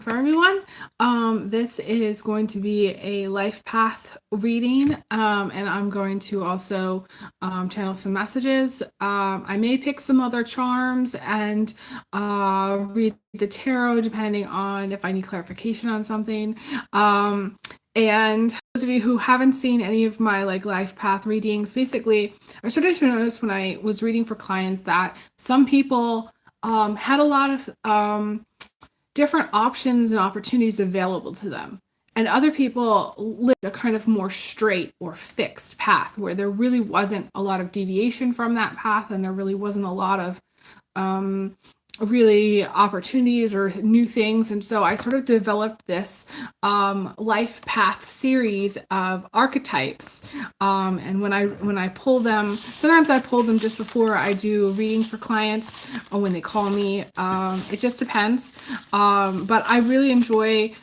for everyone. This is going to be a life path reading, and I'm going to also channel some messages. I may pick some other charms and read the tarot depending on if I need clarification on something. And those of you who haven't seen any of my life path readings, basically, I started to notice when I was reading for clients that some people had a lot of different options and opportunities available to them. And other people lived a kind of more straight or fixed path where there really wasn't a lot of deviation from that path, and there really wasn't a lot of really opportunities or new things. And so I sort of developed this life path series of archetypes. And when I pull them, sometimes I pull them just before I do a reading for clients or when they call me. It just depends. But I really enjoy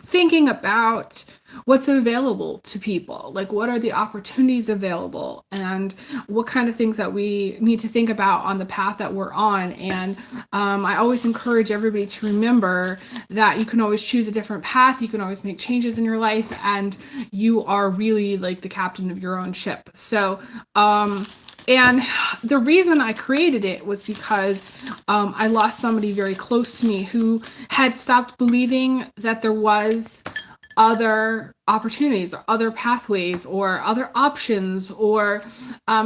thinking about what's available to people, like what are the opportunities available and what kind of things that we need to think about on the path that we're on. And I always encourage everybody to remember that you can always choose a different path, you can always make changes in your life, and you are really like the captain of your own ship. So and the reason I created it was because I lost somebody very close to me who had stopped believing that there was other opportunities or other pathways or other options or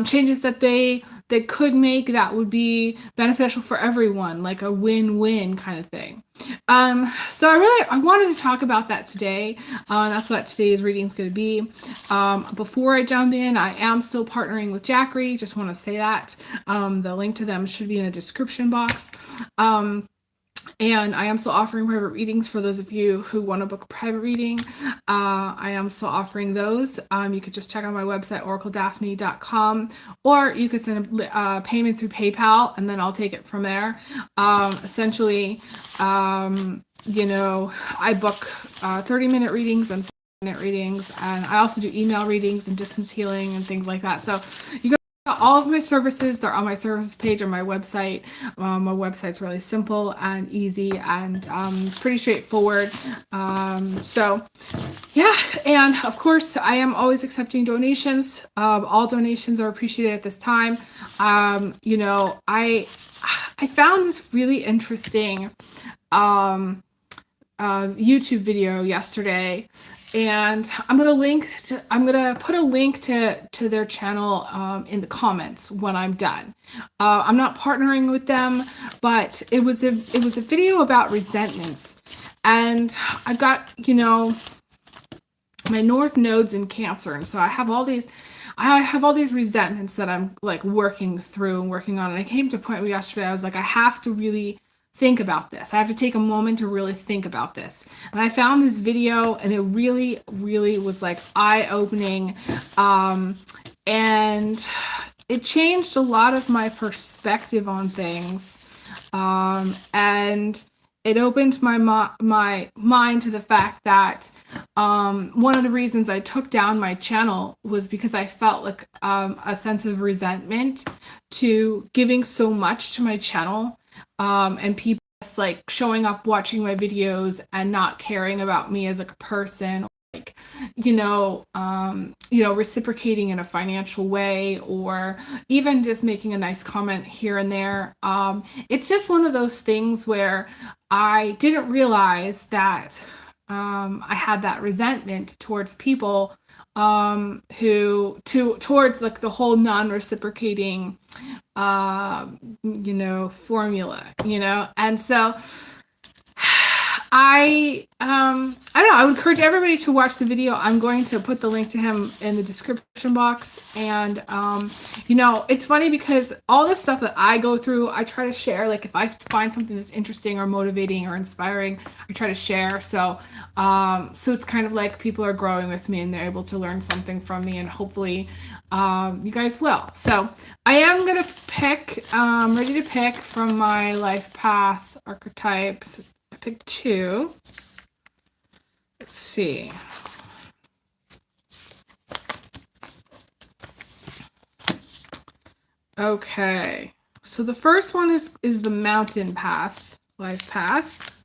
changes that they could make that would be beneficial for everyone, like a win-win kind of thing. So I wanted to talk about that today. That's what today's reading is going to be. Before I jump in, I am still partnering with Jackery. Just want to say that. The link to them should be in the description box. And I am still offering private readings for those of you who want to book a private reading. I am still offering those. You could just check out my website, oracledaphne.com, or you could send a payment through PayPal, and then I'll take it from there. Essentially, I book 30-minute readings and 5-minute readings, and I also do email readings and distance healing and things like that. So you can all of my services, they're on my services page on my website. My website's really simple and easy and pretty straightforward. So yeah, and of course I am always accepting donations. All donations are appreciated at this time. I found this really interesting YouTube video yesterday, and I'm gonna put a link to their channel in the comments when I'm done. I'm not partnering with them, but it was a video about resentments, and I've got my North nodes in Cancer, and so I have all these resentments that I'm like working through and working on. And I came to a point where yesterday I was like, I have to really think about this. I have to take a moment to really think about this. And I found this video, and it really, really was like eye-opening. And it changed a lot of my perspective on things. And it opened my mind to the fact that one of the reasons I took down my channel was because I felt like a sense of resentment to giving so much to my channel, and people just like showing up, watching my videos, and not caring about me as like a person, like reciprocating in a financial way, or even just making a nice comment here and there. It's just one of those things where I didn't realize that I had that resentment towards people towards like the whole non-reciprocating formula, and so I don't know, I would encourage everybody to watch the video. I'm going to put the link to him in the description box. And it's funny because all this stuff that I go through, I try to share. Like if I find something that's interesting or motivating or inspiring, I try to share. So it's kind of like people are growing with me and they're able to learn something from me, and hopefully you guys will. So I am gonna pick ready to pick from my life path archetypes. I picked 2. Let's see. Okay. So the first one is the mountain path, life path.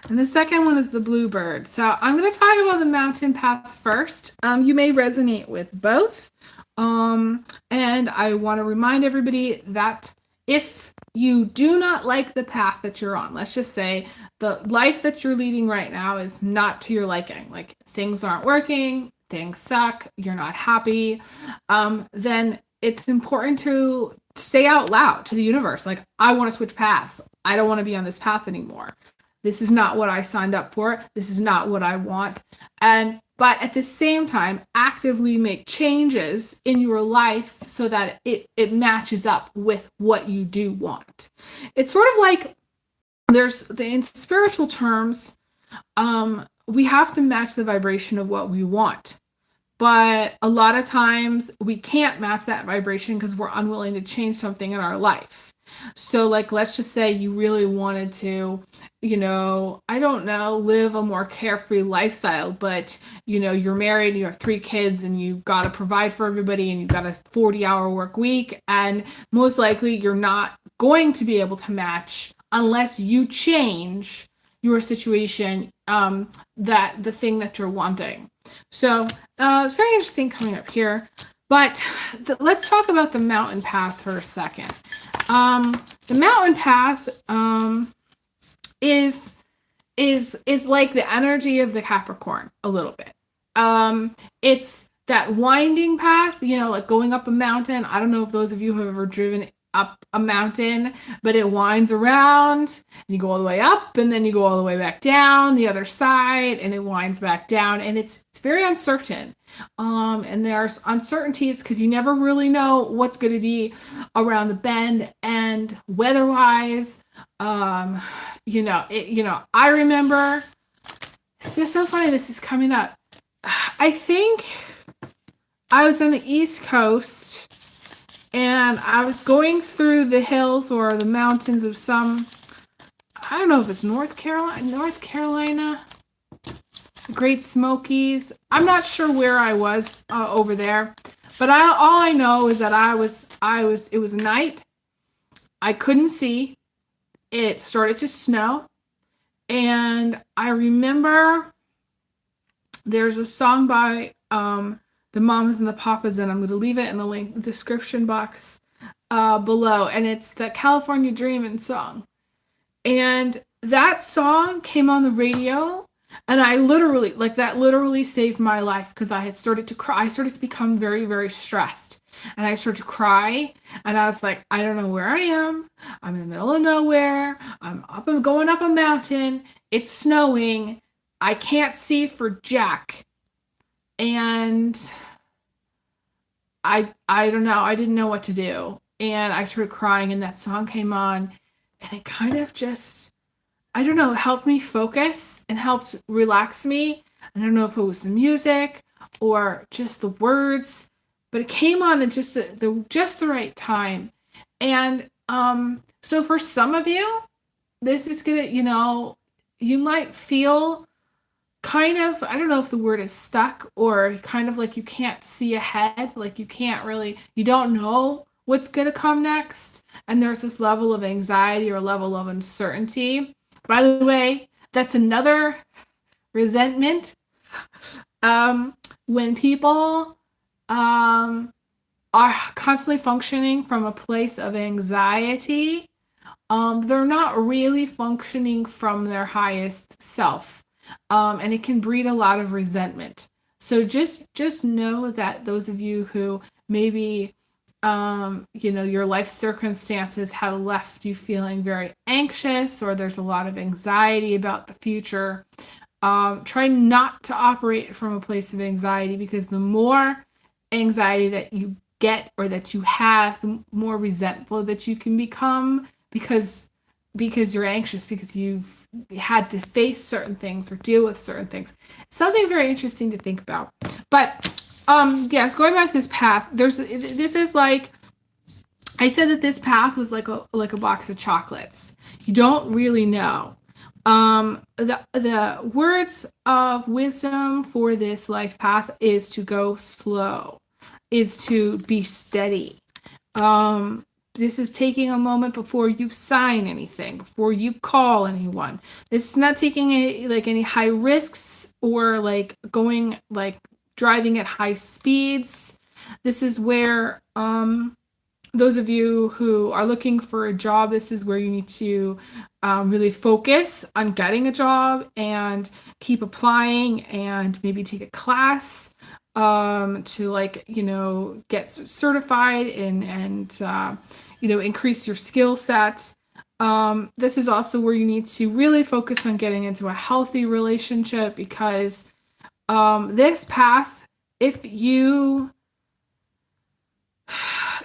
And the second one is the bluebird. So I'm going to talk about the mountain path first. You may resonate with both. And I want to remind everybody that if you do not like the path that you're on, let's just say the life that you're leading right now is not to your liking, like things aren't working, things suck, you're not happy, then it's important to say out loud to the universe, like, I want to switch paths. I don't want to be on this path anymore. This is not what I signed up for. This is not what I want. But at the same time, actively make changes in your life so that it matches up with what you do want. It's sort of like in spiritual terms, we have to match the vibration of what we want. But a lot of times we can't match that vibration because we're unwilling to change something in our life. So like, let's just say you really wanted to, I don't know, live a more carefree lifestyle, but you're married, you have 3 kids, and you've got to provide for everybody, and you've got a 40-hour work week, and most likely you're not going to be able to match unless you change your situation, that the thing that you're wanting. So it's very interesting coming up here. But let's talk about the mountain path for a second. The mountain path is like the energy of the Capricorn a little bit. It's that winding path, like going up a mountain. I don't know if those of you have ever driven up a mountain, but it winds around, and you go all the way up, and then you go all the way back down the other side, and it winds back down, and it's very uncertain. And there's uncertainties because you never really know what's going to be around the bend, and weather-wise, I remember, it's just so funny this is coming up. I think I was on the East Coast, and I was going through the hills or the mountains of I don't know if it's North Carolina, Great Smokies. I'm not sure where I was over there, but all I know is that it was night. I couldn't see. It started to snow, and I remember there's a song by the Mamas and the Papas, and I'm going to leave it in the link description box below, and it's the California Dreamin' song. And that song came on the radio, and I literally saved my life because I had started to cry. I started to become very, very stressed, and I started to cry, and I was like, I don't know where I am. I'm in the middle of nowhere. I'm going up a mountain. It's snowing. I can't see for jack. And I don't know. I didn't know what to do. And I started crying, and that song came on, and it kind of just, I don't know, helped me focus and helped relax me. I don't know if it was the music or just the words, but it came on at just the right time. And so for some of you, this is gonna, you might feel kind of, I don't know if the word is stuck, or kind of like you can't see ahead, like you don't know what's going to come next. And there's this level of anxiety or level of uncertainty. By the way, that's another resentment. When people are constantly functioning from a place of anxiety, they're not really functioning from their highest self. And it can breed a lot of resentment. So just know that those of you who maybe, your life circumstances have left you feeling very anxious, or there's a lot of anxiety about the future, try not to operate from a place of anxiety, because the more anxiety that you get or that you have, the more resentful that you can become, because you're anxious, because you've had to face certain things or deal with certain things. Something very interesting to think about. But yes, going back to this path, this is like, I said that this path was like a box of chocolates. You don't really know. The words of wisdom for this life path is to go slow, is to be steady. is taking a moment before you sign anything, before you call anyone. This is not taking any high risks or like going like driving at high speeds. This is where those of you who are looking for a job, this is where you need to really focus on getting a job and keep applying and maybe take a class to like, get certified and increase your skill set. This is also where you need to really focus on getting into a healthy relationship, because this path, if you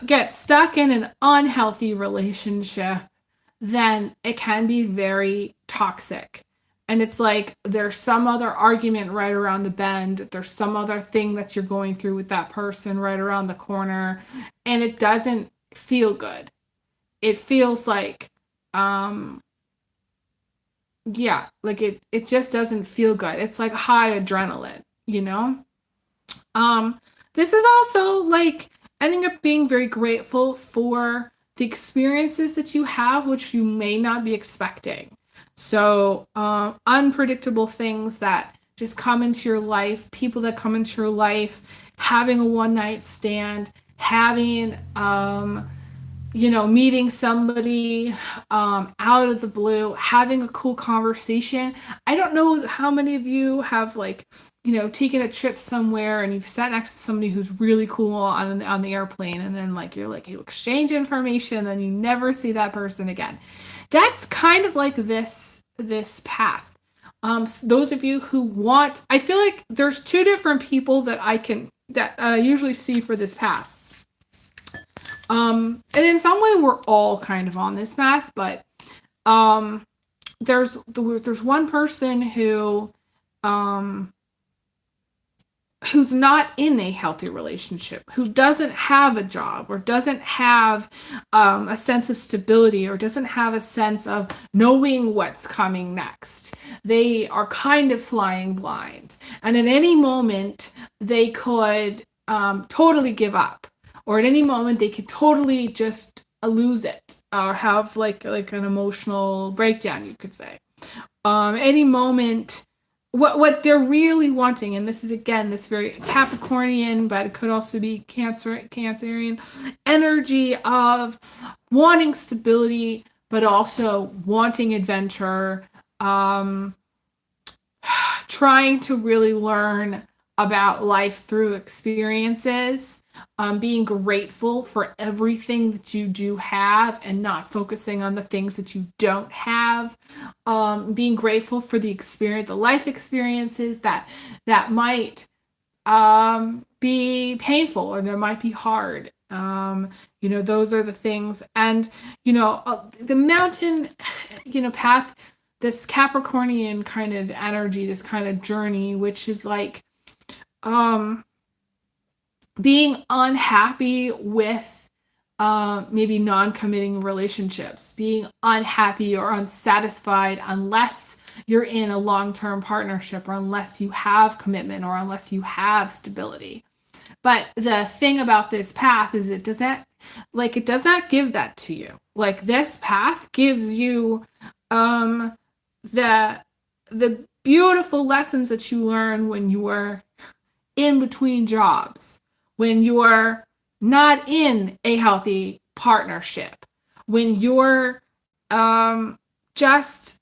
get stuck in an unhealthy relationship, then it can be very toxic. And it's like there's some other argument right around the bend. There's some other thing that you're going through with that person right around the corner. And it doesn't feel good. It feels like, it just doesn't feel good. It's like high adrenaline, This is also like ending up being very grateful for the experiences that you have, which you may not be expecting. So unpredictable things that just come into your life, people that come into your life, having a one-night stand, having, meeting somebody out of the blue, having a cool conversation. I don't know how many of you have taken a trip somewhere and you've sat next to somebody who's really cool on the airplane, and then you exchange information and then you never see that person again. That's kind of like this path. Those of you who want, I feel like there's two different people that I usually see for this path. And in some way we're all kind of on this path, but there's one person who's not in a healthy relationship, who doesn't have a job or doesn't have a sense of stability or doesn't have a sense of knowing what's coming next. They are kind of flying blind. And at any moment, they could totally give up. Or at any moment, they could totally just lose it or have like an emotional breakdown, you could say. Any moment, what they're really wanting, and this is again this very Capricornian, but it could also be Cancerian energy of wanting stability, but also wanting adventure, trying to really learn about life through experiences, being grateful for everything that you do have and not focusing on the things that you don't have, being grateful for the life experiences that might be painful or that might be hard. Those are the things. And, the mountain, path, this Capricornian kind of energy, this kind of journey, which is like, being unhappy with maybe non-committing relationships, being unhappy or unsatisfied unless you're in a long-term partnership, or unless you have commitment, or unless you have stability. But the thing about this path is it does not give that to you. Like, this path gives you the beautiful lessons that you learn when you are in between jobs, when you're not in a healthy partnership, when you're just,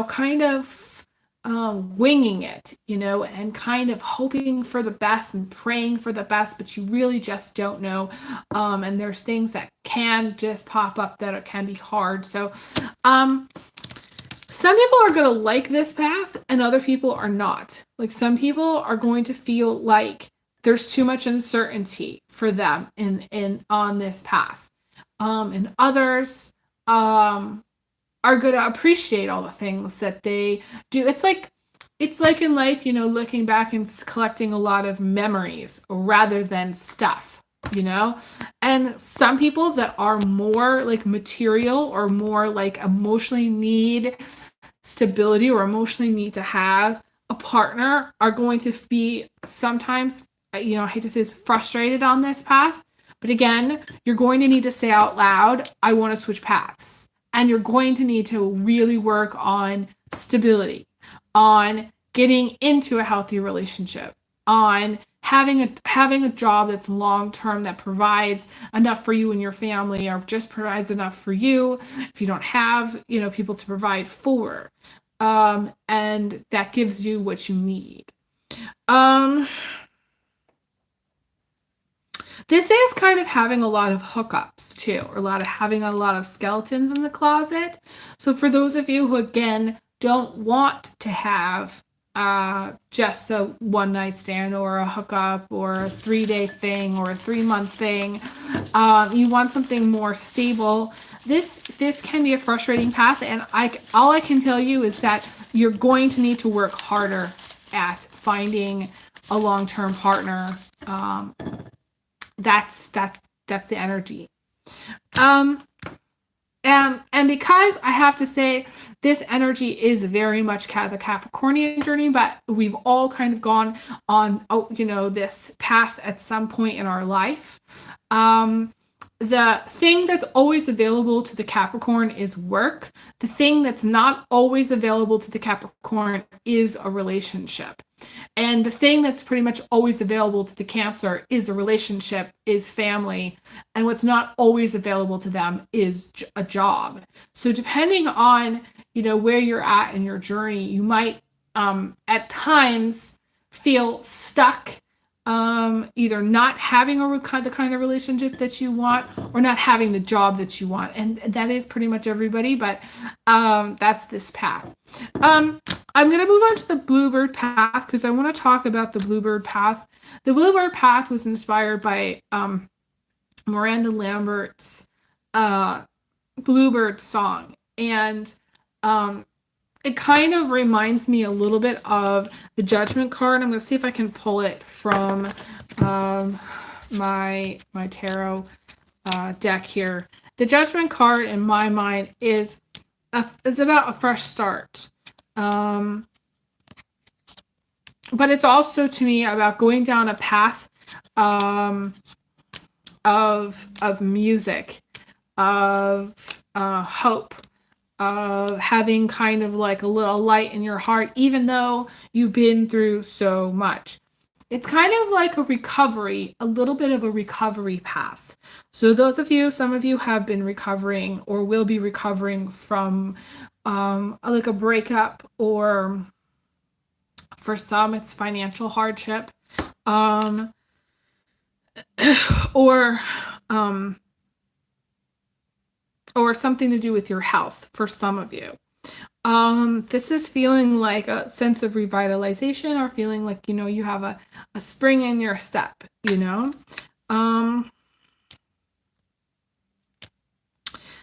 kind of winging it, and kind of hoping for the best and praying for the best, but you really just don't know. And there's things that can just pop up that it can be hard. So some people are going to like this path and other people are not. Like, some people are going to feel like there's too much uncertainty for them on this path. And others are going to appreciate all the things that they do. It's like in life, looking back and collecting a lot of memories rather than stuff, And some people that are more like material or more like emotionally need stability or emotionally need to have a partner are going to be sometimes, I hate to say this, frustrated on this path, But again, you're going to need to say out loud, I want to switch paths. And you're going to need to really work on stability, on getting into a healthy relationship, on having a job that's long term, that provides enough for you and your family, or just provides enough for you if you don't have, people to provide for, and that gives you what you need. This is kind of having a lot of hookups too, or having a lot of skeletons in the closet. So for those of you who, again, don't want to have just a one night stand or a hookup or a 3-day thing or a 3-month thing, you want something more stable. This can be a frustrating path, and all I can tell you is that you're going to need to work harder at finding a long-term partner. That's the energy. And because I have to say, this energy is very much the Capricornian journey, but we've all kind of gone on, this path at some point in our life. The thing that's always available to the Capricorn is work. The thing that's not always available to the Capricorn is a relationship. And the thing that's pretty much always available to the Cancer is a relationship, is family. And what's not always available to them is a job. So depending on, where you're at in your journey, you might at times feel stuck, either not having the kind of relationship that you want, or not having the job that you want. And that is pretty much everybody, but that's this path. I'm going to move on to the Bluebird path, because I want to talk about the Bluebird path. The Bluebird path was inspired by Miranda Lambert's Bluebird song. And it kind of reminds me a little bit of the Judgment card. I'm going to see if I can pull it from my tarot deck here. The Judgment card, in my mind, is about a fresh start. But it's also, to me, about going down a path of music, of hope, of having kind of like a little light in your heart, even though you've been through so much. It's kind of like a recovery, a little bit of a recovery path. So some of you have been recovering or will be recovering from like a breakup, or for some it's financial hardship, or something to do with your health for some of you. This is feeling like a sense of revitalization, or feeling like, you have a spring in your step,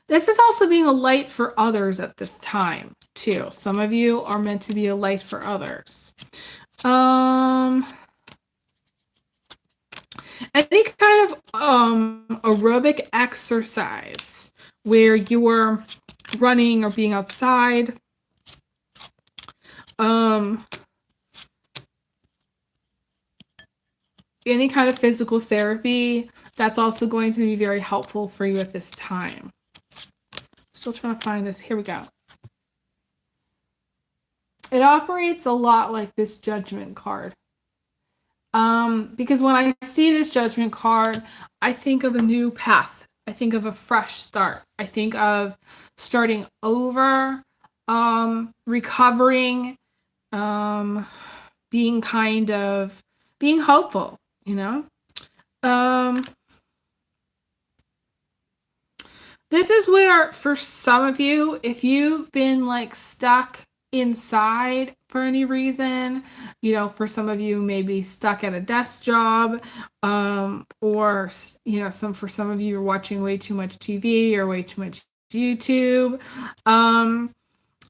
This is also being a light for others at this time, too. Some of you are meant to be a light for others. Any kind of aerobic exercise where you're running or being outside. Any kind of physical therapy, that's also going to be very helpful for you at this time. Still trying to find this. Here we go. It operates a lot like this Judgment card. Because when I see this Judgment card, I think of a new path. I think of a fresh start. I think of starting over, recovering, being hopeful, This is where, for some of you, if you've been like stuck inside for any reason, for some of you maybe stuck at a desk job, or for some of you you're watching way too much TV or way too much YouTube,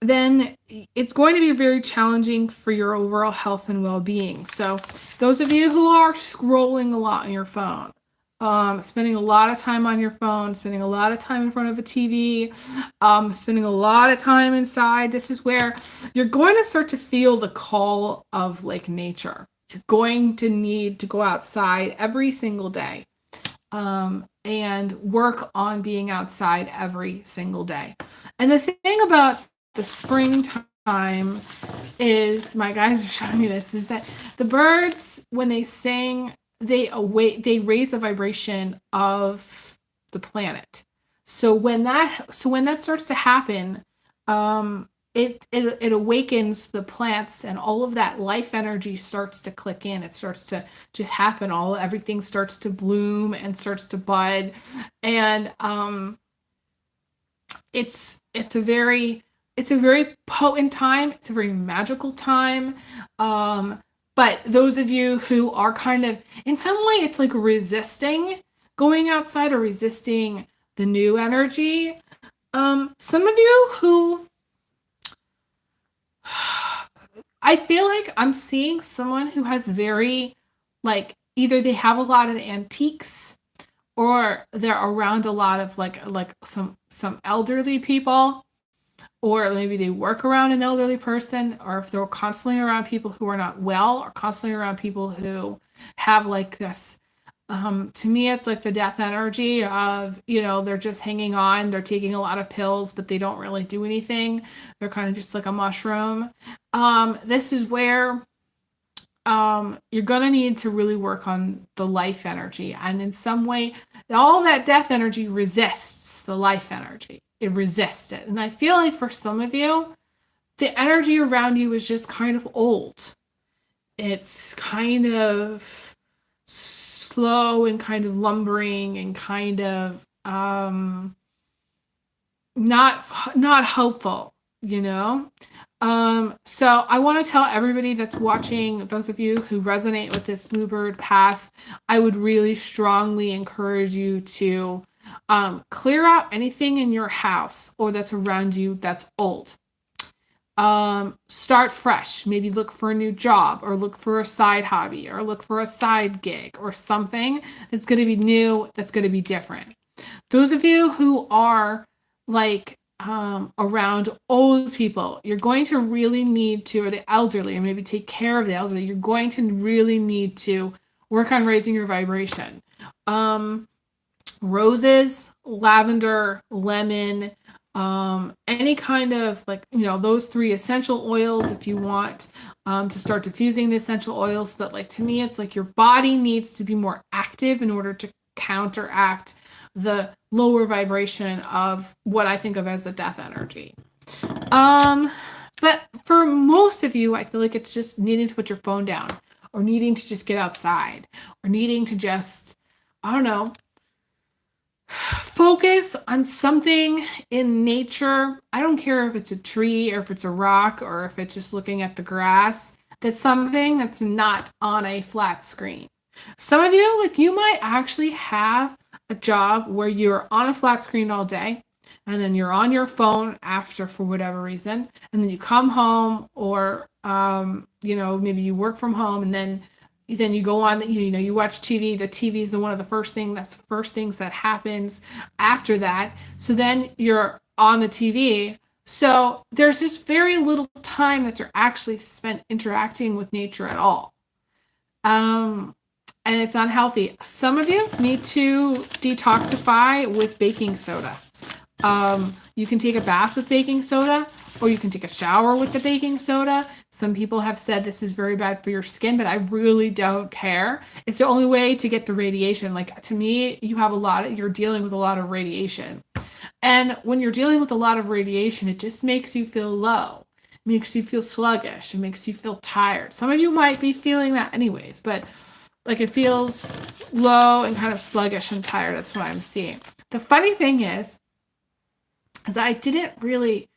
then it's going to be very challenging for your overall health and well-being. So those of you who are scrolling a lot on your phone, spending a lot of time on your phone, spending a lot of time in front of a TV, spending a lot of time inside, this is where you're going to start to feel the call of like nature. You're going to need to go outside every single day. and work on being outside every single day. And the thing about the springtime is, my guys are showing me this, is that the birds, when they sing, they raise the vibration of the planet. So when that starts to happen, it awakens the plants, and all of that life energy starts to click in. It starts to just happen. Everything starts to bloom and starts to bud, and it's a very potent time. It's a very magical time. But those of you who are kind of, in some way, it's like resisting going outside or resisting the new energy. Some of you who, I feel like I'm seeing someone who has very, like, either they have a lot of antiques, or they're around a lot of like some elderly people, or maybe they work around an elderly person, or if they're constantly around people who are not well, or constantly around people who have like this, to me, it's like the death energy of, they're just hanging on, they're taking a lot of pills, but they don't really do anything. They're kind of just like a mushroom. This is where you're going to need to really work on the life energy. And in some way, all that death energy resists the life energy. It resists it. And I feel like for some of you, the energy around you is just kind of old. It's kind of slow and kind of lumbering and kind of not hopeful, So I want to tell everybody that's watching, those of you who resonate with this bluebird path, I would really strongly encourage you to clear out anything in your house or that's around you that's old. Start fresh. Maybe look for a new job, or look for a side hobby, or look for a side gig, or something that's going to be new, that's going to be different. Those of you who are like around old people, you're going to really need to, or the elderly, or maybe take care of the elderly, you're going to really need to work on raising your vibration. Roses, lavender, lemon, any kind of those 3 essential oils if you want to start diffusing the essential oils. But like, to me, it's like your body needs to be more active in order to counteract the lower vibration of what I think of as the death energy. But for most of you, I feel like it's just needing to put your phone down, or needing to just get outside, or needing to just, I don't know, focus on something in nature. I don't care if it's a tree, or if it's a rock, or if it's just looking at the grass. That's something that's not on a flat screen. Some of you, like, you might actually have a job where you're on a flat screen all day, and then you're on your phone after, for whatever reason, and then you come home, or maybe you work from home, and then you go on, you watch TV. The TV is one of the first things that happens after that. So then you're on the TV. So there's just very little time that you're actually spent interacting with nature at all. And it's unhealthy. Some of you need to detoxify with baking soda. You can take a bath with baking soda, or you can take a shower with the baking soda. Some people have said this is very bad for your skin, but I really don't care. It's the only way to get the radiation. Like, to me, you're dealing with a lot of radiation. And when you're dealing with a lot of radiation, it just makes you feel low. It makes you feel sluggish. It makes you feel tired. Some of you might be feeling that anyways, but like, it feels low and kind of sluggish and tired. That's what I'm seeing. The funny thing is I didn't really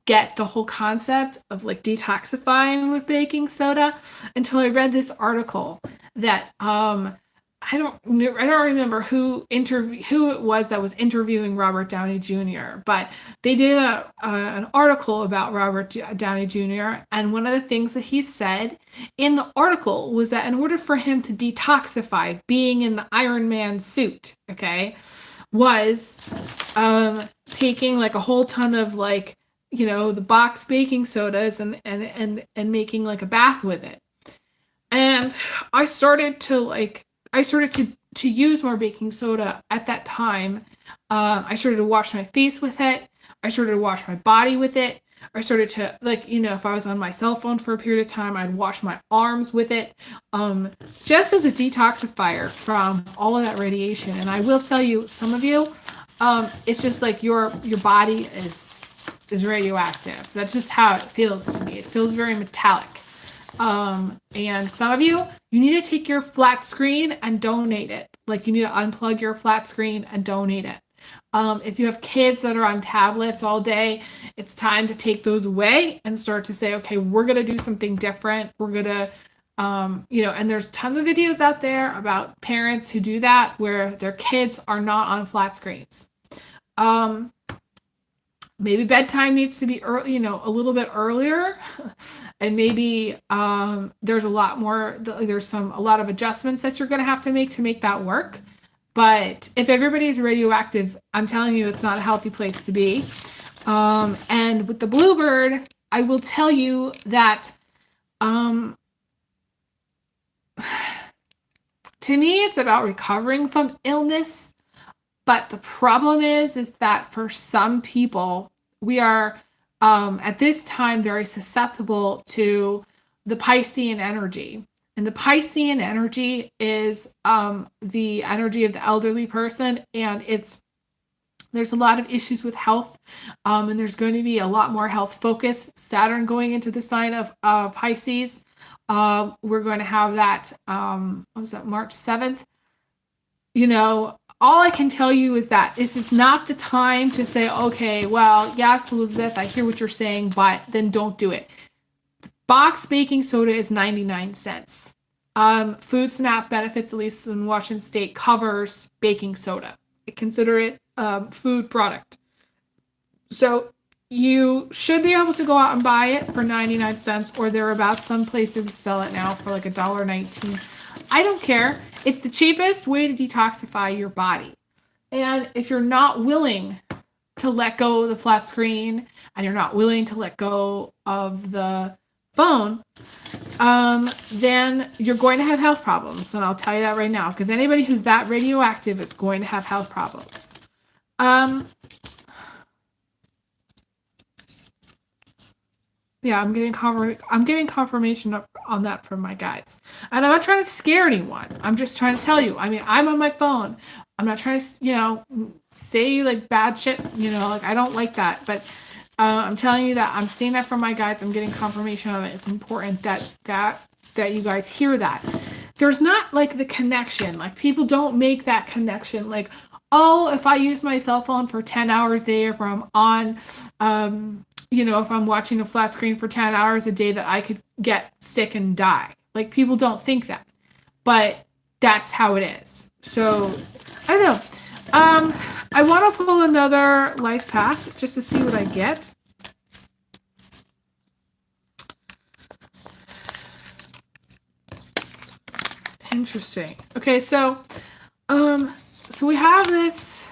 get the whole concept of like detoxifying with baking soda until I read this article that I don't remember who it was that was interviewing Robert Downey Jr., but they did an article about Robert Downey Jr., and one of the things that he said in the article was that in order for him to detoxify, being in the Iron Man suit, was taking like a whole ton of the box baking sodas and making like a bath with it. And I started to to use more baking soda at that time. I started to wash my face with it. I started to wash my body with it. I started to, like, if I was on my cell phone for a period of time, I'd wash my arms with it, just as a detoxifier from all of that radiation. And I will tell you, some of you, it's just like your body is radioactive. That's just how it feels to me. It feels very metallic. And some of you need to take your flat screen and donate it. Like, you need to unplug your flat screen and donate it. If you have kids that are on tablets all day, it's time to take those away and start to say, okay, we're going to do something different. We're going to, and there's tons of videos out there about parents who do that, where their kids are not on flat screens. Maybe bedtime needs to be early, a little bit earlier. And maybe there's a lot of adjustments that you're going to have to make that work. But if everybody's radioactive, I'm telling you, it's not a healthy place to be. And with the bluebird, I will tell you that to me, it's about recovering from illness. But the problem is that for some people, we are at this time very susceptible to the Piscean energy. And the Piscean energy is the energy of the elderly person, and there's a lot of issues with health, and there's going to be a lot more health focus. Saturn going into the sign of Pisces. We're going to have that, March 7th? All I can tell you is that this is not the time to say, okay, well, yes, Elizabeth, I hear what you're saying, but then don't do it. Box baking soda is 99 cents. Food Snap benefits, at least in Washington State, covers baking soda. Consider it food product. So you should be able to go out and buy it for 99 cents or thereabouts. Some places sell it now for like $1.19. I don't care. It's the cheapest way to detoxify your body. And if you're not willing to let go of the flat screen and you're not willing to let go of the phone, then you're going to have health problems. And I'll tell you that right now, because anybody who's that radioactive is going to have health problems. Yeah, I'm getting confirmation on that from my guides. And I'm not trying to scare anyone. I'm just trying to tell you. I mean, I'm on my phone. I'm not trying to, say like bad shit, like I don't like that. But I'm telling you that I'm seeing that from my guides. I'm getting confirmation on it. It's important that you guys hear that. There's not like the connection. Like, people don't make that connection. Like, oh, if I use my cell phone for 10 hours a day, or if I'm on, if I'm watching a flat screen for 10 hours a day, that I could get sick and die. Like, people don't think that, but that's how it is. So I don't know. I want to pull another life path just to see what I get. Interesting. Okay, so we have this.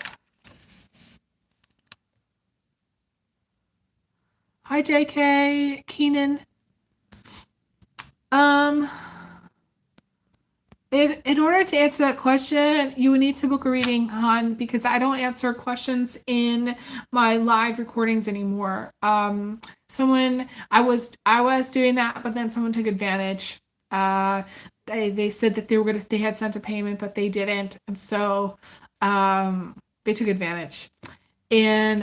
Hi, JK, Keenan. In order to answer that question, you would need to book a reading, hon, because I don't answer questions in my live recordings anymore. I was doing that, but then someone took advantage. They said that they had sent a payment, but they didn't, and so they took advantage. And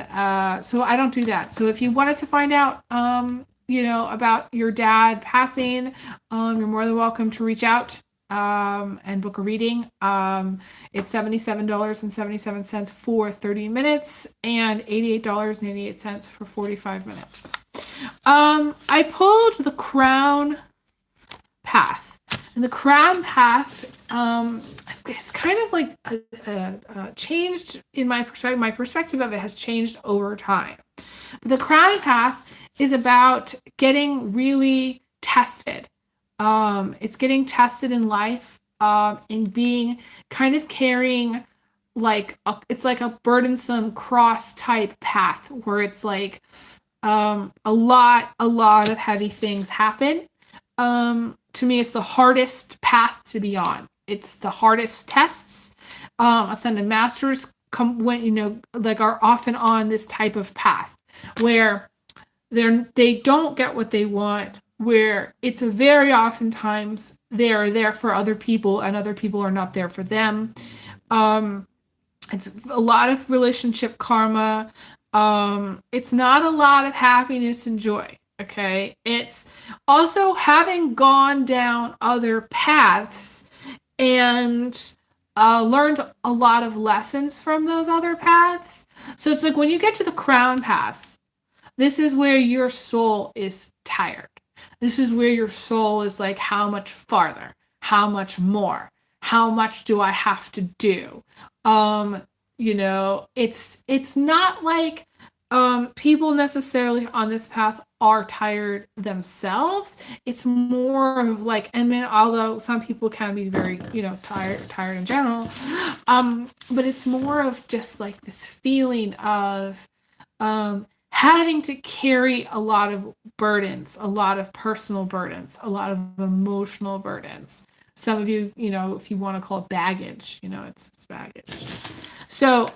so I don't do that. So if you wanted to find out, about your dad passing, you're more than welcome to reach out and book a reading. It's $77.77 for 30 minutes and $88.88 for 45 minutes. I pulled the Crown Path, and the Crown Path, it's kind of like changed in my perspective. My perspective of it has changed over time. But the Crown Path is about getting really tested. It's getting tested in life, in being kind of carrying it's like a burdensome cross type path, where it's like a lot of heavy things happen. To me, it's the hardest path to be on. it's the hardest tests. Ascended masters come when, like, are often on this type of path where they don't get what they want, where it's a very oftentimes they're there for other people and other people are not there for them. It's a lot of relationship karma. It's not a lot of happiness and joy. Okay. It's also having gone down other paths and learned a lot of lessons from those other paths. So it's like when you get to the crown path, this is where your soul is tired. This is where your soul is like, how much farther? How much more? How much do I have to do? It's not like people necessarily on this path are tired themselves. It's more of like, and then although some people can be very, tired in general, but it's more of just like this feeling of having to carry a lot of burdens, a lot of personal burdens, a lot of emotional burdens. Some of you, if you want to call it baggage, it's baggage. So,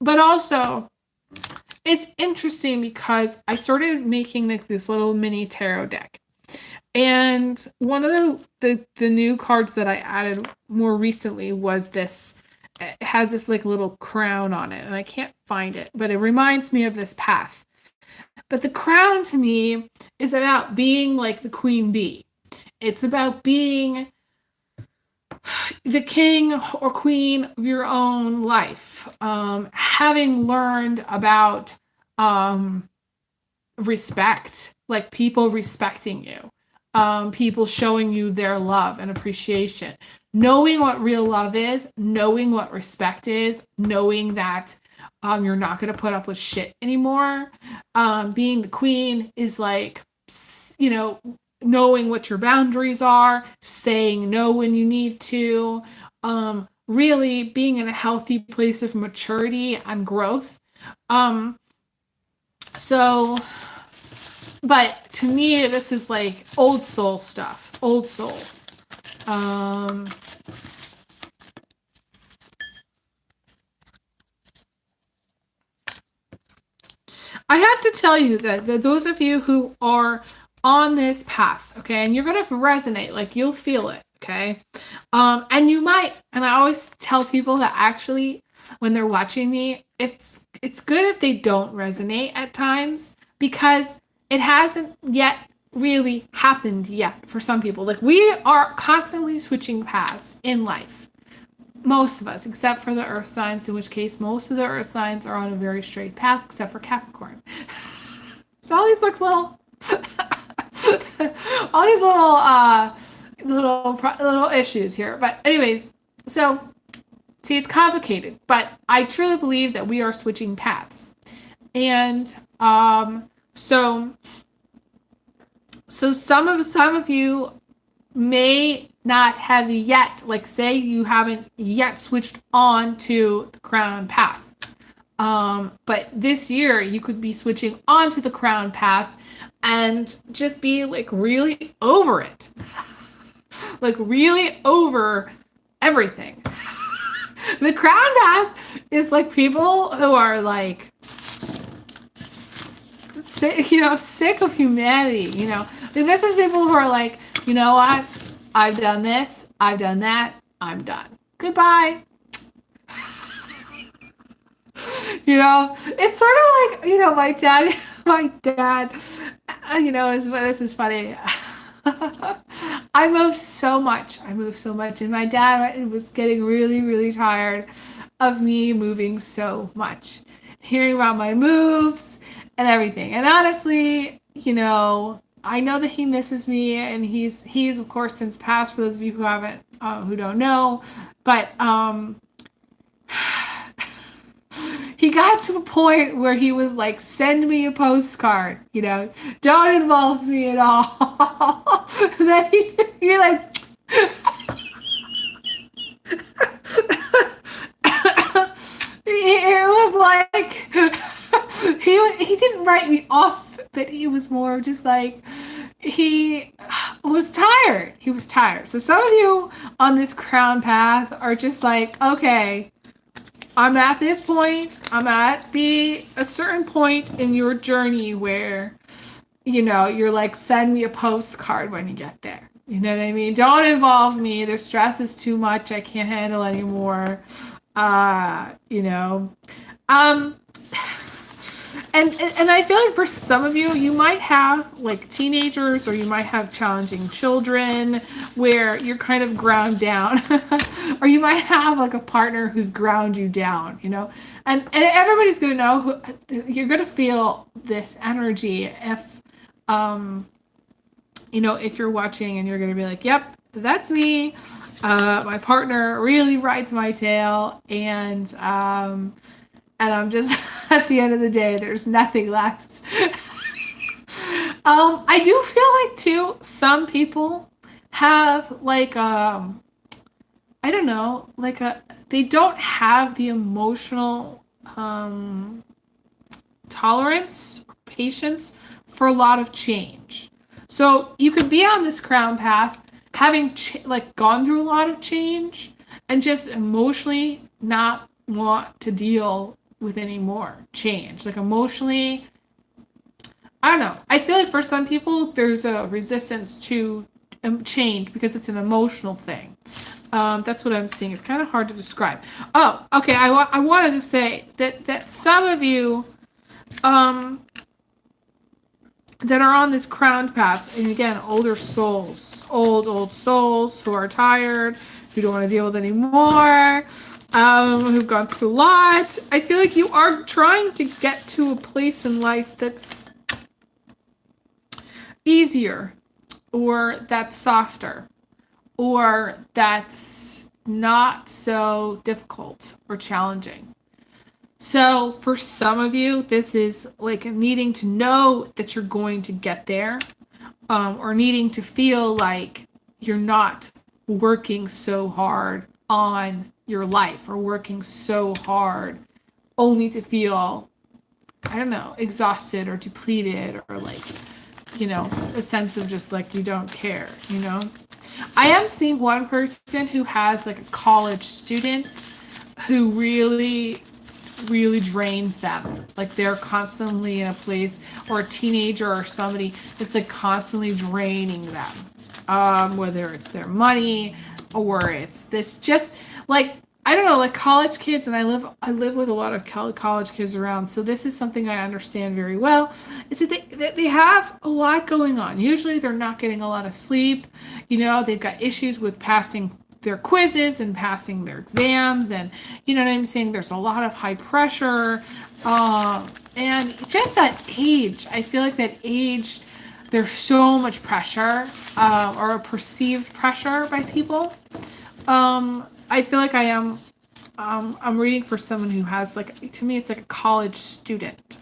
but also, it's interesting because I started making this little mini tarot deck. And one of the new cards that I added more recently was this. It has this like little crown on it, and I can't find it, but it reminds me of this path. But the crown to me is about being like the queen bee. It's about being the king or queen of your own life. Having learned about respect, like people respecting you, people showing you their love and appreciation, knowing what real love is, knowing what respect is, knowing that you're not going to put up with shit anymore. Being the queen is like, knowing what your boundaries are, saying no when you need to, really being in a healthy place of maturity and growth. But to me, this is like old soul stuff, old soul. I have to tell you that those of you who are on this path, okay, and you're going to resonate, like you'll feel it, okay? And you might, and I always tell people that actually when they're watching me, it's good if they don't resonate at times because it hasn't yet really happened yet for some people. Like we are constantly switching paths in life. Most of us, except for the earth signs, in which case most of the earth signs are on a very straight path, except for Capricorn. So all these little little issues here. But anyways, so see, it's complicated, but I truly believe that we are switching paths. And so some of you may not have yet, like say you haven't yet switched on to the crown path. But this year you could be switching on to the crown path and just be like really over it. Like really over everything. The crown path is like people who are like, sick of humanity, This is people who are like, you know what? I've done this. I've done that. I'm done. Goodbye. It's sort of like, my dad, this is funny. I moved so much. And my dad was getting really, really tired of me moving so much. Hearing about my moves and everything. And honestly, I know that he misses me, and he's of course since passed, for those of you who don't know, but he got to a point where he was like, send me a postcard, don't involve me at all. And then you're like, it was like, he didn't write me off, but he was more just like, was tired. He was tired. So some of you on this crown path are just like, okay, I'm at this point. I'm at a certain point in your journey where, you're like, send me a postcard when you get there. You know what I mean? Don't involve me. The stress is too much. I can't handle anymore. You know. Um, and I feel like for some of you, you might have like teenagers, or you might have challenging children where you're kind of ground down, or you might have like a partner who's ground you down, and everybody's gonna know you're gonna feel this energy if you're watching, and you're gonna be like, yep, that's me. My partner really rides my tail, and I'm just at the end of the day, there's nothing left. I do feel like too, some people have like I don't know, like they don't have the emotional tolerance, patience for a lot of change. So you could be on this crown path having gone through a lot of change and just emotionally not want to deal with any more change. Like emotionally, I don't know. I feel like for some people there's a resistance to change because it's an emotional thing. That's what I'm seeing. It's kind of hard to describe. Oh, okay. I wanted to say that some of you that are on this crowned path, and again, older souls, old souls who are tired, who don't want to deal with anymore, who've gone through a lot. I feel like you are trying to get to a place in life that's easier, or that's softer, or that's not so difficult or challenging. So for some of you, this is like needing to know that you're going to get there, or needing to feel like you're not working so hard on your life, or working so hard only to feel, I don't know, exhausted or depleted, or like, a sense of just like you don't care, I am seeing one person who has like a college student who really drains them. Like they're constantly in a place, or a teenager or somebody that's like constantly draining them. Whether it's their money, or it's this just like, I don't know, like college kids, and I live with a lot of college kids around, so this is something I understand very well, is that they have a lot going on. Usually they're not getting a lot of sleep, they've got issues with passing their quizzes and passing their exams, and you know what I'm saying, there's a lot of high pressure, and just that age, I feel like that age, there's so much pressure, or a perceived pressure by people. I feel like I'm reading for someone who has like, to me, it's like a college student,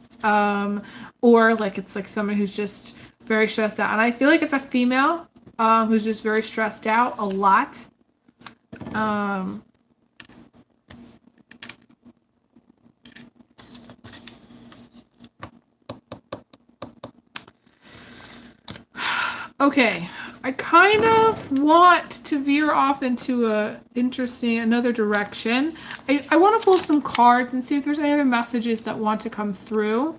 or like it's like someone who's just very stressed out, and I feel like it's a female, who's just very stressed out a lot. Okay, I kind of want to veer off into another direction. I want to pull some cards and see if there's any other messages that want to come through.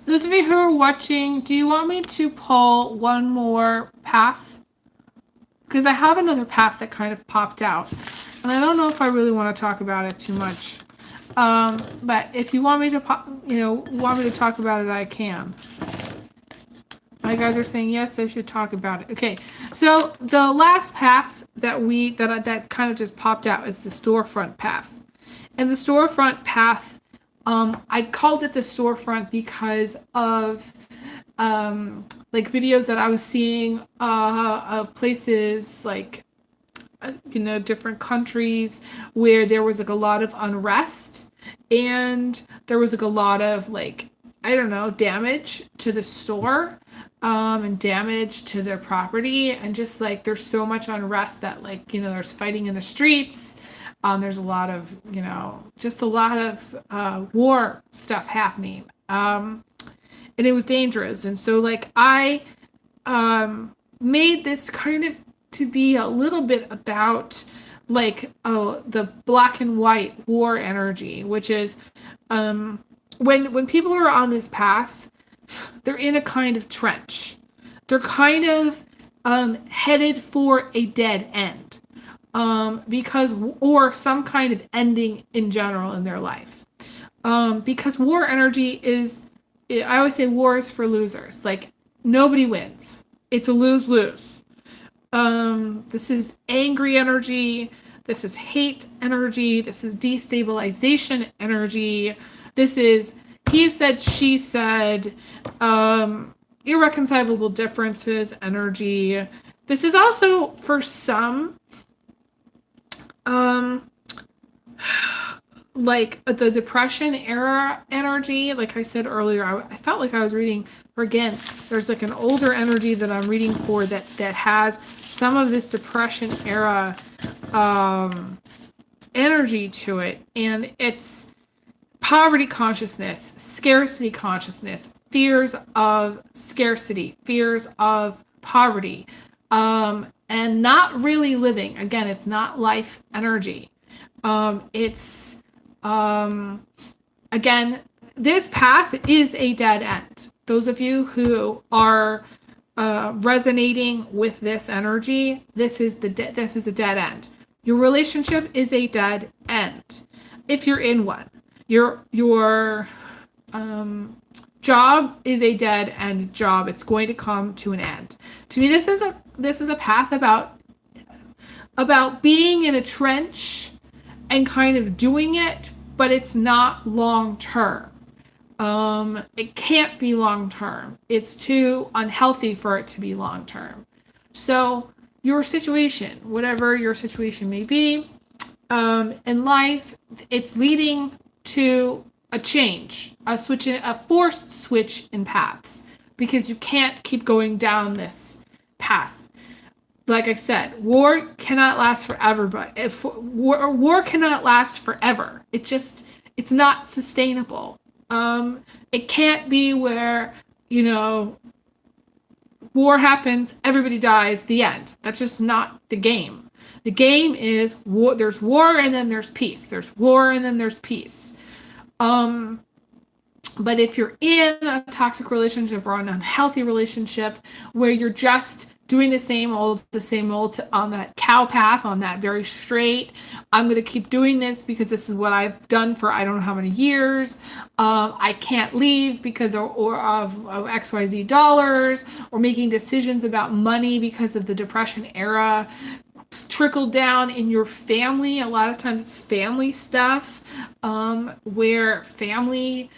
Those of you who are watching, do you want me to pull one more path? Because I have another path that kind of popped out, and I don't know if I really want to talk about it too much. But if you want me to talk about it, I can. My guys are saying yes, I should talk about it. Okay, so the last path that kind of just popped out is the storefront path, and the storefront path, I called it the storefront because of like videos that I was seeing of places like different countries where there was like a lot of unrest, and there was like a lot of like, I don't know, damage to the store, and damage to their property, and just like there's so much unrest that like, there's fighting in the streets, there's a lot of, just a lot of war stuff happening, and it was dangerous. And so like I made this kind of to be a little bit about like the black and white war energy, which is when people are on this path, they're in a kind of trench. They're kind of headed for a dead end, because or some kind of ending in general in their life. Because war energy is, I always say war is for losers. Like nobody wins. It's a lose-lose. This is angry energy. This is hate energy. This is destabilization energy. This is he said, she said, irreconcilable differences energy. This is also for some, like the depression era energy. Like I said earlier, I felt like I was reading for, again, there's like an older energy that I'm reading for that has some of this depression era energy to it. And it's poverty consciousness, scarcity consciousness, fears of scarcity, fears of poverty, and not really living. Again, it's not life energy. It's again, this path is a dead end. Those of you who are resonating with this energy, this is a dead end. Your relationship is a dead end if you're in one. Your job is a dead end job. It's going to come to an end. To me, this is a path about being in a trench and kind of doing it, but it's not long term. It can't be long term. It's too unhealthy for it to be long term. So your situation, whatever your situation may be, in life, it's leading to a change, a forced switch in paths, because you can't keep going down this path. Like I said, war cannot last forever, but if war cannot last forever, it's not sustainable. It can't be where, war happens, everybody dies, the end. That's just not the game. The game is war. There's war and then there's peace. There's war and then there's peace. But if you're in a toxic relationship or an unhealthy relationship where you're just doing the same old on that cow path, on that very straight, I'm going to keep doing this because this is what I've done for I don't know how many years. I can't leave because of XYZ dollars, or making decisions about money because of the depression era. Trickle down in your family. A lot of times it's family stuff, where families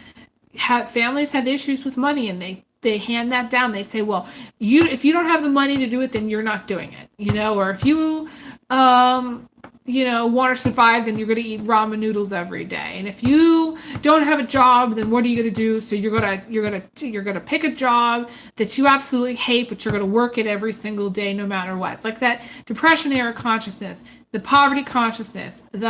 have issues with money, and they hand that down. They say, well, if you don't have the money to do it, then you're not doing it, or if you want to survive, then you're going to eat ramen noodles every day. And if you don't have a job, then what are you going to do? So you're going to pick a job that you absolutely hate, but you're going to work it every single day, no matter what. It's like that depression era consciousness, the poverty consciousness, and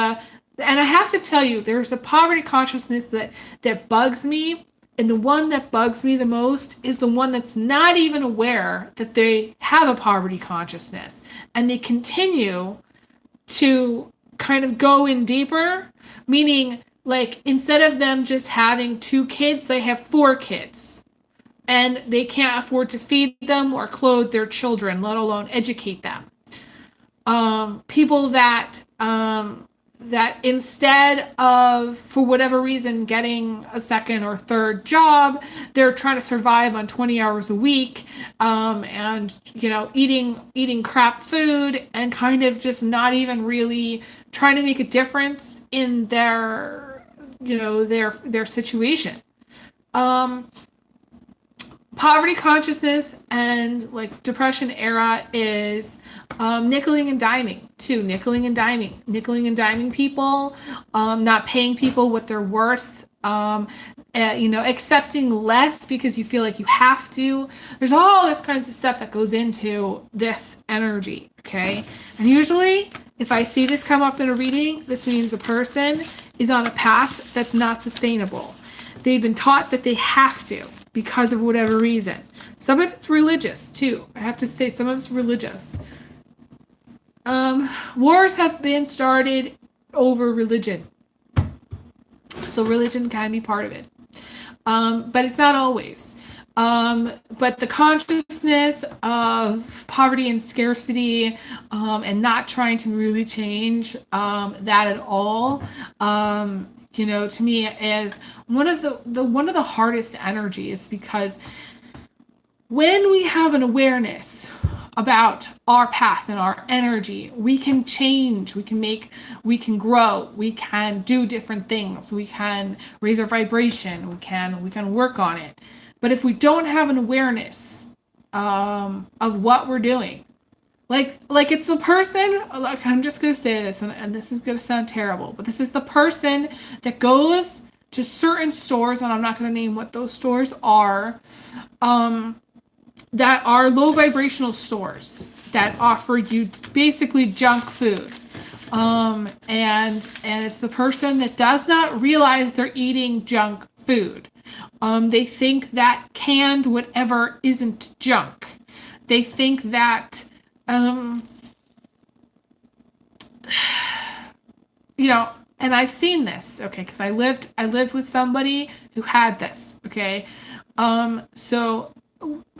I have to tell you, there's a poverty consciousness that bugs me. And the one that bugs me the most is the one that's not even aware that they have a poverty consciousness. And they continue to kind of go in deeper, meaning like instead of them just having 2 kids, they have 4 kids. And they can't afford to feed them or clothe their children, let alone educate them. People that instead of, for whatever reason, getting a second or third job, they're trying to survive on 20 hours a week, and eating crap food, and kind of just not even really trying to make a difference in their situation. Poverty consciousness and like depression era is nickeling and diming too. Nickeling and diming people, not paying people what they're worth, accepting less because you feel like you have to. There's all this kinds of stuff that goes into this energy, okay? And usually if I see this come up in a reading, this means the person is on a path that's not sustainable. they've been taught that they have to because of whatever reason. Some of it's religious too. I have to say some of it's religious. Wars have been started over religion. So religion can be part of it. But it's not always. But the consciousness of poverty and scarcity, and not trying to really change that at all, to me is one of the hardest energies, because when we have an awareness about our path and our energy, we can change, we can grow, we can do different things, we can raise our vibration, we can work on it. But if we don't have an awareness of what we're doing, like it's the person, like, I'm just going to say this, and this is going to sound terrible, but this is the person that goes to certain stores, and I'm not going to name what those stores are, that are low vibrational stores that offer you basically junk food. And it's the person that does not realize they're eating junk food. They think that canned whatever isn't junk. They think that, and I've seen this, okay, because I lived with somebody who had this, okay. So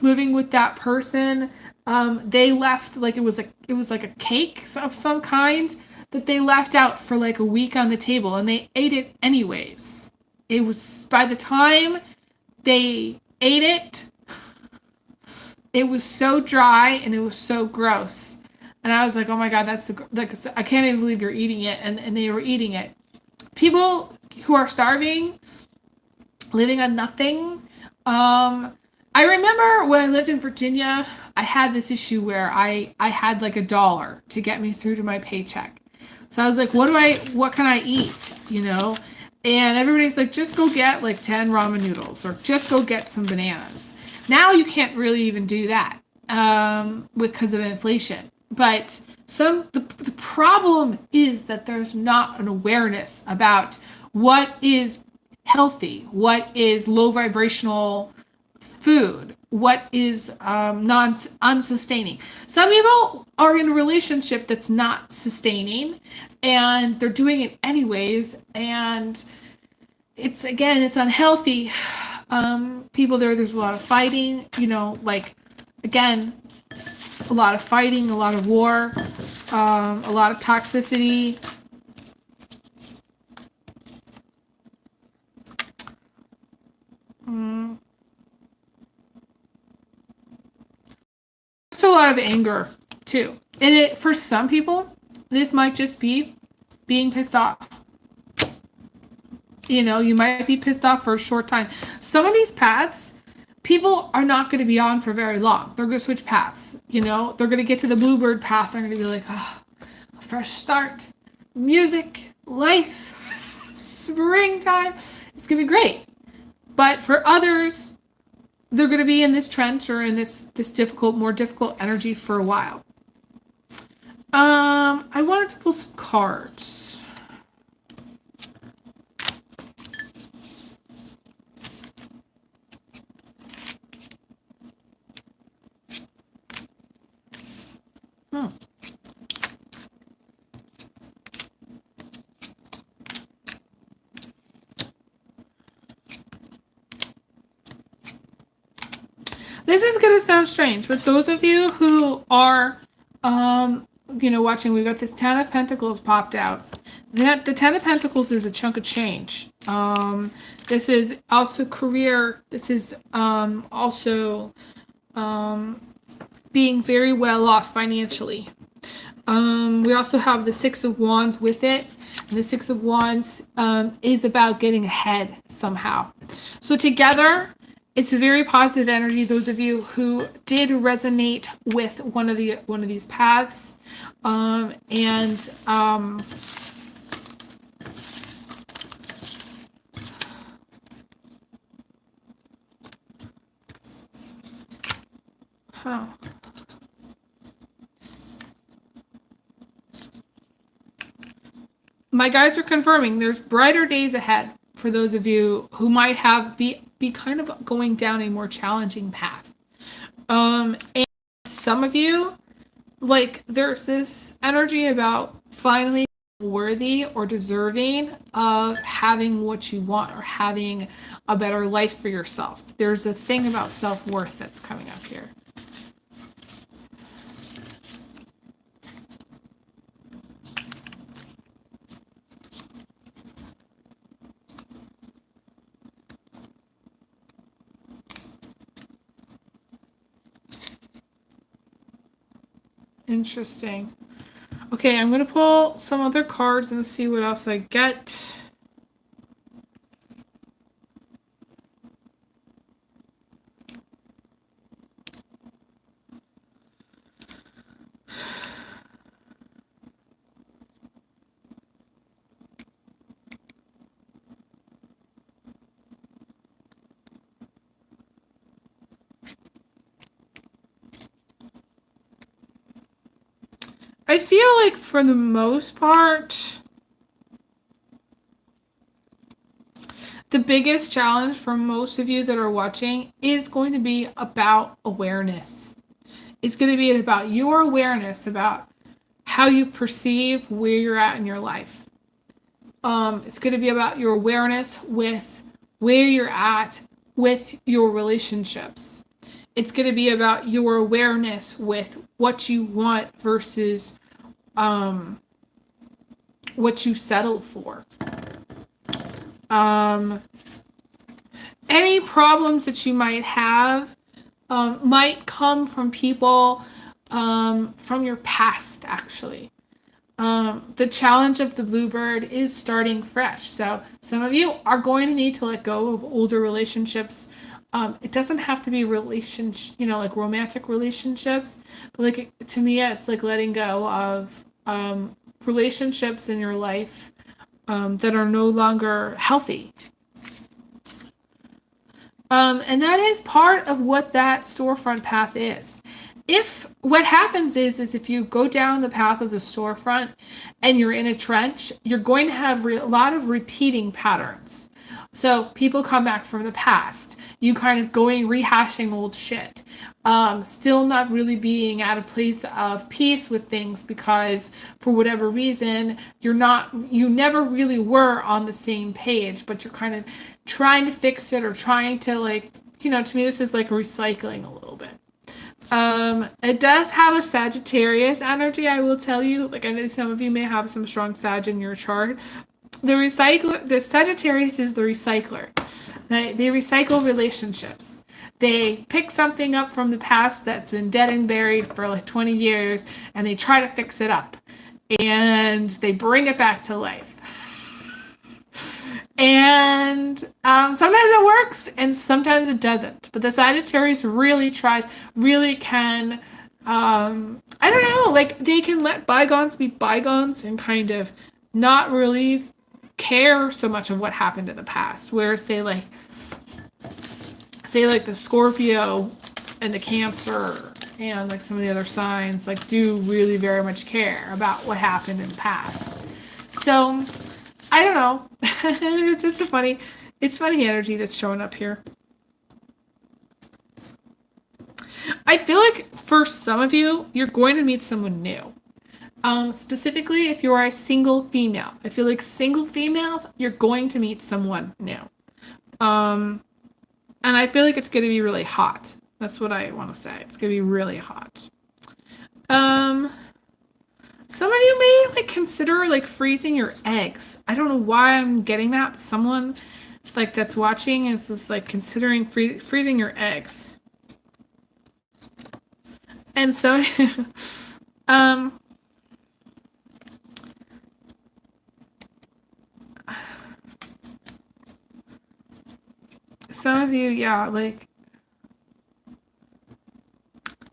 living with that person, they left, like, it was like a cake of some kind that they left out for like a week on the table, and they ate it anyways. It was, by the time they ate it, it was so dry and it was so gross. And I was like, oh my God, I can't even believe you're eating it. And they were eating it. People who are starving, living on nothing. I remember when I lived in Virginia, I had this issue where I had like $1 to get me through to my paycheck. So I was like, what can I eat? And everybody's like, just go get like 10 ramen noodles, or just go get some bananas. Now you can't really even do that because of inflation. But the problem is that there's not an awareness about what is healthy, what is low vibrational food, what is unsustaining. Some people are in a relationship that's not sustaining, and they're doing it anyways, and it's unhealthy. People there's a lot of fighting, again, a lot of fighting, a lot of war, a lot of toxicity. A lot of anger too, and for some people this might just be being pissed off. You might be pissed off for a short time. Some of these paths, people are not going to be on for very long. They're going to switch paths. They're going to get to the bluebird path. They're going to be like, a fresh start, music, life, springtime. It's going to be great. But for others, they're going to be in this trench or in this more difficult energy for a while. I wanted to pull some cards. This is going to sound strange, but those of you who are, watching, we've got this 10 of Pentacles popped out. The 10 of Pentacles is a chunk of change. This is also career. This is also being very well off financially. We also have the 6 of Wands with it. And the 6 of Wands is about getting ahead somehow. So together, it's a very positive energy. Those of you who did resonate with one of these paths, my guides are confirming there's brighter days ahead for those of you who might be kind of going down a more challenging path. And some of you, like, there's this energy about finally worthy or deserving of having what you want or having a better life for yourself. There's a thing about self-worth that's coming up here. Interesting. Okay, I'm going to pull some other cards and see what else I get. I feel like for the most part, the biggest challenge for most of you that are watching is going to be about awareness. It's going to be about your awareness about how you perceive where you're at in your life. It's going to be about your awareness with where you're at with your relationships. It's going to be about your awareness with what you want versus what you settle for. Any problems that you might have might come from people from your past, actually. The challenge of the bluebird is starting fresh. So some of you are going to need to let go of older relationships. It doesn't have to be like romantic relationships, but like to me, it's like letting go of relationships in your life that are no longer healthy. And that is part of what that storefront path is. If what happens is if you go down the path of the storefront and you're in a trench, you're going to have a lot of repeating patterns. So people come back from the past. You kind of rehashing old shit. Still not really being at a place of peace with things because for whatever reason, you never really were on the same page, but you're kind of trying to fix it or trying to to me, this is like recycling a little bit. It does have a Sagittarius energy, I will tell you. Like, I know some of you may have some strong Sag in your chart. The Sagittarius is the recycler. They recycle relationships. They pick something up from the past that's been dead and buried for like 20 years, and they try to fix it up. And they bring it back to life. And sometimes it works, and sometimes it doesn't. But the Sagittarius really can, I don't know, like they can let bygones be bygones and kind of not really care so much of what happened in the past. Where say like the Scorpio and the Cancer and like some of the other signs like do really very much care about what happened in the past. So I don't know. It's just funny energy that's showing up here. I feel like for some of you, you're going to meet someone new. Specifically, if you are a single female. I feel like single females, you're going to meet someone new. And I feel like it's going to be really hot. That's what I want to say. It's going to be really hot. Some of you may like consider like freezing your eggs. I don't know why I'm getting that, but someone like that's watching is just like considering freezing your eggs. And so some of you, yeah, like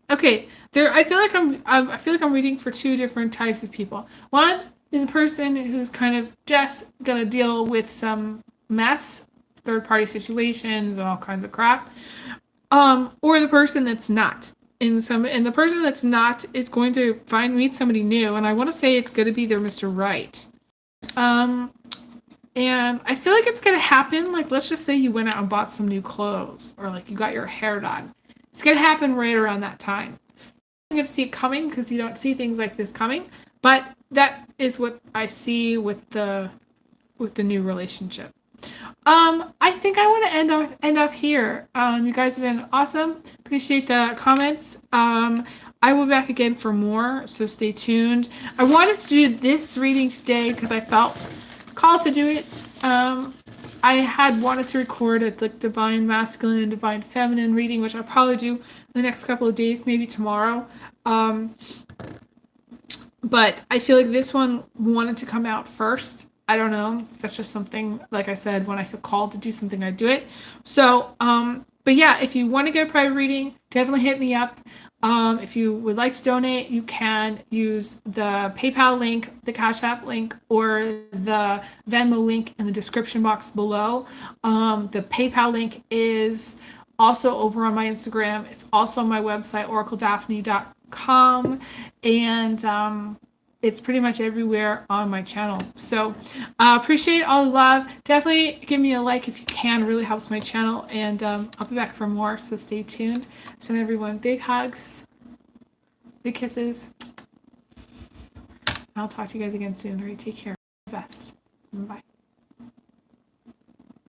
okay. I feel like I'm reading for two different types of people. One is a person who's kind of just gonna deal with some mess, third-party situations, and all kinds of crap. Or the person that's not. And the person that's not is going to meet somebody new, and I want to say it's going to be their Mr. Right. And I feel like it's going to happen. Like, let's just say you went out and bought some new clothes, or like you got your hair done. It's going to happen right around that time. You're going to see it coming because you don't see things like this coming. But that is what I see with the new relationship. I think I want to end off here. You guys have been awesome. Appreciate the comments. I will be back again for more, so stay tuned. I wanted to do this reading today because I felt called to do it. I had wanted to record a like divine masculine, divine feminine reading, which I'll probably do in the next couple of days, maybe tomorrow. But I feel like this one wanted to come out first. I don't know. That's just something, like I said, when I feel called to do something, I do it. So, but yeah, if you want to get a private reading, definitely hit me up. If you would like to donate, you can use the PayPal link, the Cash App link, or the Venmo link in the description box below. The PayPal link is also over on my Instagram. It's also on my website, oracledaphne.com. And it's pretty much everywhere on my channel. So appreciate all the love. Definitely give me a like if you can. It really helps my channel. And I'll be back for more, so stay tuned. Send everyone big hugs, big kisses. I'll talk to you guys again soon. All right, take care.